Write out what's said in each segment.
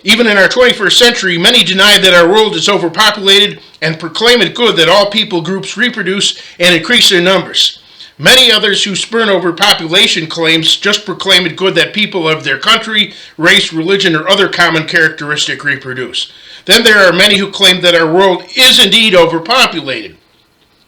Even in our 21st century, many deny that our world is overpopulated and proclaim it good that all people groups reproduce and increase their numbers. Many others who spurn overpopulation claims just proclaim it good that people of their country, race, religion, or other common characteristic reproduce. Then there are many who claim that our world is indeed overpopulated.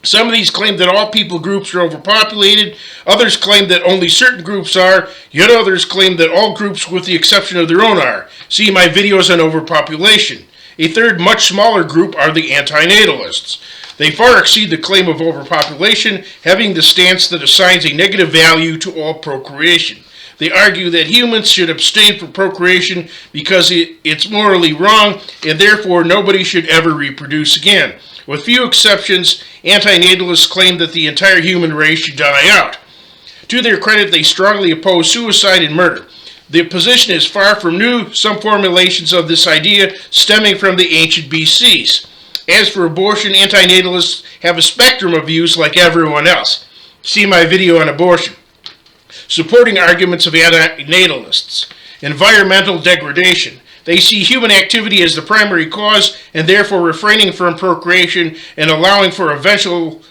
Some of these claim that all people groups are overpopulated, others claim that only certain groups are, yet others claim that all groups with the exception of their own are. See my videos on overpopulation. A third, much smaller group are the anti-natalists. They far exceed the claim of overpopulation, having the stance that assigns a negative value to all procreation. They argue that humans should abstain from procreation because it's morally wrong and therefore nobody should ever reproduce again. With few exceptions, anti-natalists claim that the entire human race should die out. To their credit, they strongly oppose suicide and murder. The position is far from new, some formulations of this idea stemming from the ancient BCs. As for abortion, anti-natalists have a spectrum of views like everyone else. See my video on abortion. Supporting arguments of anti-natalists. Environmental degradation. They see human activity as the primary cause and therefore refraining from procreation and allowing for eventual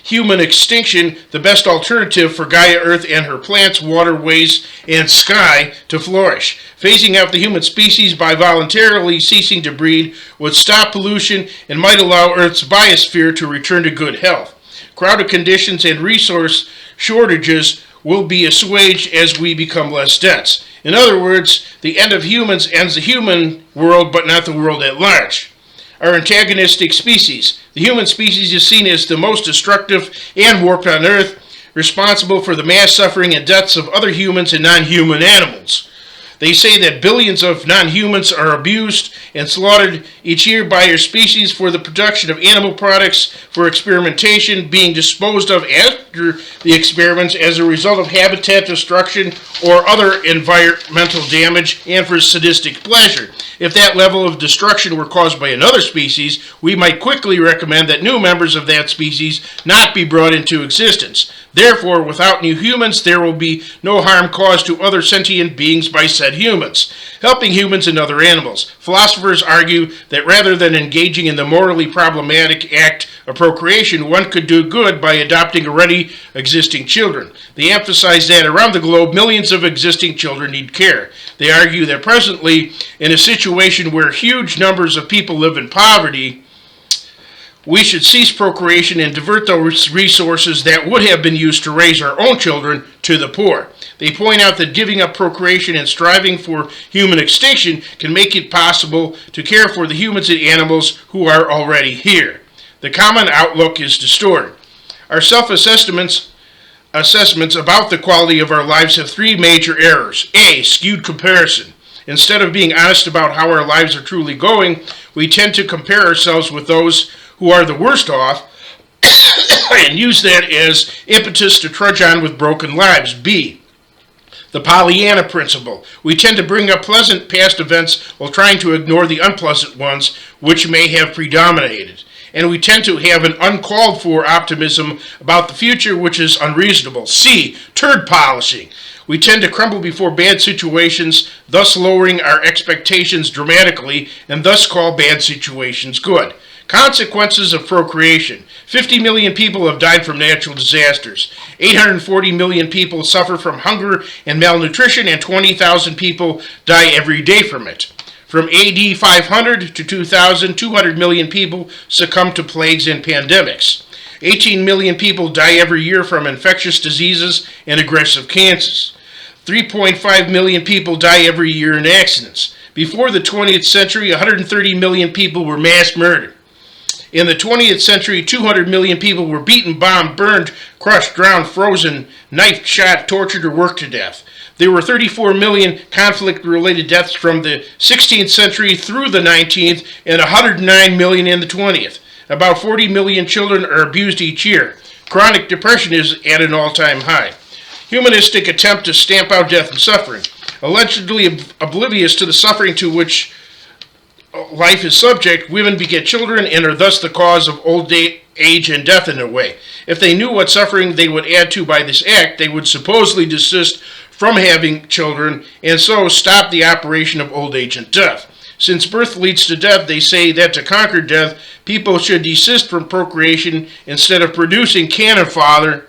human extinction, the best alternative for Gaia Earth and her plants, waterways, and sky to flourish. Phasing out the human species by voluntarily ceasing to breed would stop pollution and might allow Earth's biosphere to return to good health. Crowded conditions and resource shortages will be assuaged as we become less dense. In other words, the end of humans ends the human world, but not the world at large. Our antagonistic species. The human species is seen as the most destructive and warped on Earth, responsible for the mass suffering and deaths of other humans and non-human animals. They say that billions of non-humans are abused and slaughtered each year by our species for the production of animal products, for experimentation, being disposed of after the experiments as a result of habitat destruction or other environmental damage, and for sadistic pleasure. If that level of destruction were caused by another species, we might quickly recommend that new members of that species not be brought into existence. Therefore, without new humans, there will be no harm caused to other sentient beings by said humans, helping humans and other animals. Philosophers argue that rather than engaging in the morally problematic act of procreation, one could do good by adopting already existing children. They emphasize that around the globe, millions of existing children need care. They argue that presently, in a situation where huge numbers of people live in poverty, we should cease procreation and divert those resources that would have been used to raise our own children to the poor. They point out that giving up procreation and striving for human extinction can make it possible to care for the humans and animals who are already here. The common outlook is distorted. Our self-assessments about the quality of our lives have three major errors. A. Skewed comparison. Instead of being honest about how our lives are truly going, we tend to compare ourselves with those who are the worst off and use that as impetus to trudge on with broken lives. B. The Pollyanna principle. We tend to bring up pleasant past events while trying to ignore the unpleasant ones which may have predominated. And we tend to have an uncalled for optimism about the future which is unreasonable. C. Turd polishing. We tend to crumble before bad situations, thus lowering our expectations dramatically, and thus call bad situations good. Consequences of procreation. 50 million people have died from natural disasters. 840 million people suffer from hunger and malnutrition, and 20,000 people die every day from it. From AD 500 to 2000, 200 million people succumb to plagues and pandemics. 18 million people die every year from infectious diseases and aggressive cancers. 3.5 million people die every year in accidents. Before the 20th century, 130 million people were mass murdered. In the 20th century, 200 million people were beaten, bombed, burned, crushed, drowned, frozen, knifed, shot, tortured, or worked to death. There were 34 million conflict-related deaths from the 16th century through the 19th, and 109 million in the 20th. About 40 million children are abused each year. Chronic depression is at an all-time high. Humanistic attempt to stamp out death and suffering. Allegedly oblivious to the suffering to which life is subject, women beget children and are thus the cause of old age and death in a way. If they knew what suffering they would add to by this act, they would supposedly desist from having children, and so stop the operation of old age and death. Since birth leads to death, they say that to conquer death, people should desist from procreation instead of producing cannon fodder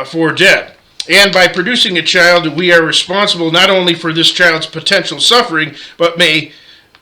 for death. And by producing a child, we are responsible not only for this child's potential suffering, but may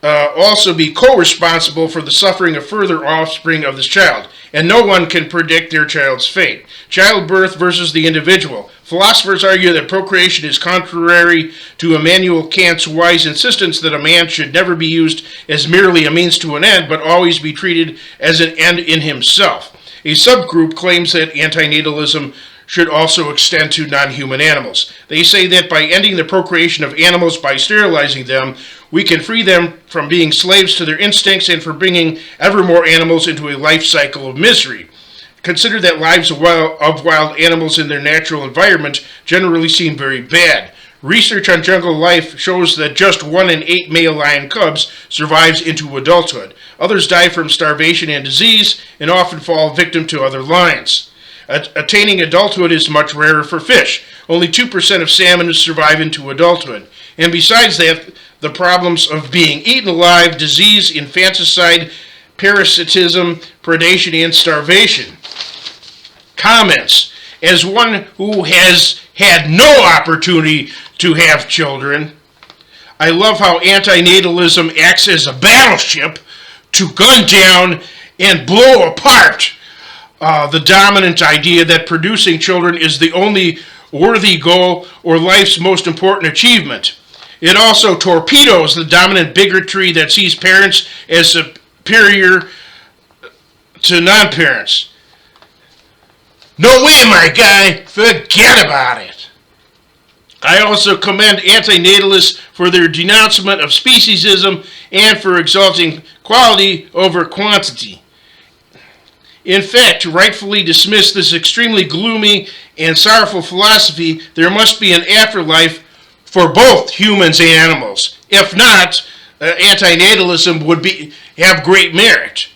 also be co-responsible for the suffering of further offspring of this child. And no one can predict their child's fate. Childbirth versus the individual. Philosophers argue that procreation is contrary to Immanuel Kant's wise insistence that a man should never be used as merely a means to an end, but always be treated as an end in himself. A subgroup claims that anti-natalism should also extend to non-human animals. They say that by ending the procreation of animals by sterilizing them, we can free them from being slaves to their instincts and for bringing ever more animals into a life cycle of misery. Consider that lives of wild animals in their natural environment generally seem very bad. Research on jungle life shows that just 1 in 8 male lion cubs survives into adulthood. Others die from starvation and disease and often fall victim to other lions. Attaining adulthood is much rarer for fish. Only 2% of salmon survive into adulthood. And besides that, the problems of being eaten alive, disease, infanticide, parasitism, predation, and starvation. Comments. As one who has had no opportunity to have children, I love how anti-natalism acts as a battleship to gun down and blow apart the dominant idea that producing children is the only worthy goal or life's most important achievement. It also torpedoes the dominant bigotry that sees parents as superior to non-parents. No way, my guy, forget about it. I also commend anti-natalists for their denouncement of speciesism and for exalting quality over quantity. In fact, to rightfully dismiss this extremely gloomy and sorrowful philosophy, there must be an afterlife for both humans and animals. If not, anti-natalism would have great merit.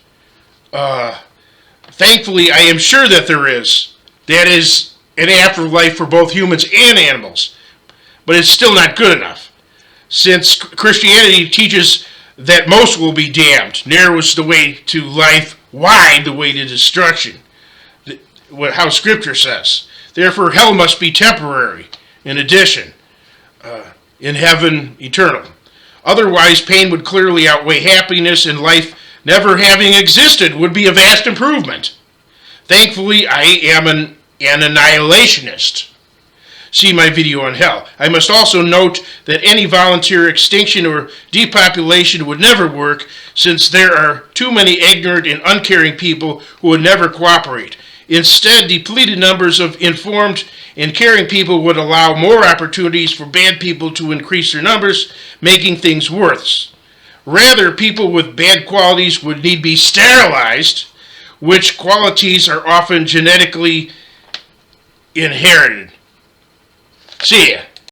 Thankfully, I am sure that there is. That is an afterlife for both humans and animals. But it's still not good enough. Since Christianity teaches that most will be damned, narrow is the way to life, wide the way to destruction, how Scripture says. Therefore, hell must be temporary, in addition, in heaven eternal. Otherwise, pain would clearly outweigh happiness, and life never having existed would be a vast improvement. Thankfully, I am an annihilationist. See my video on hell. I must also note that any volunteer extinction or depopulation would never work, since there are too many ignorant and uncaring people who would never cooperate. Instead, depleted numbers of informed and caring people would allow more opportunities for bad people to increase their numbers, making things worse. Rather, people with bad qualities would need be sterilized, which qualities are often genetically inherited. See ya.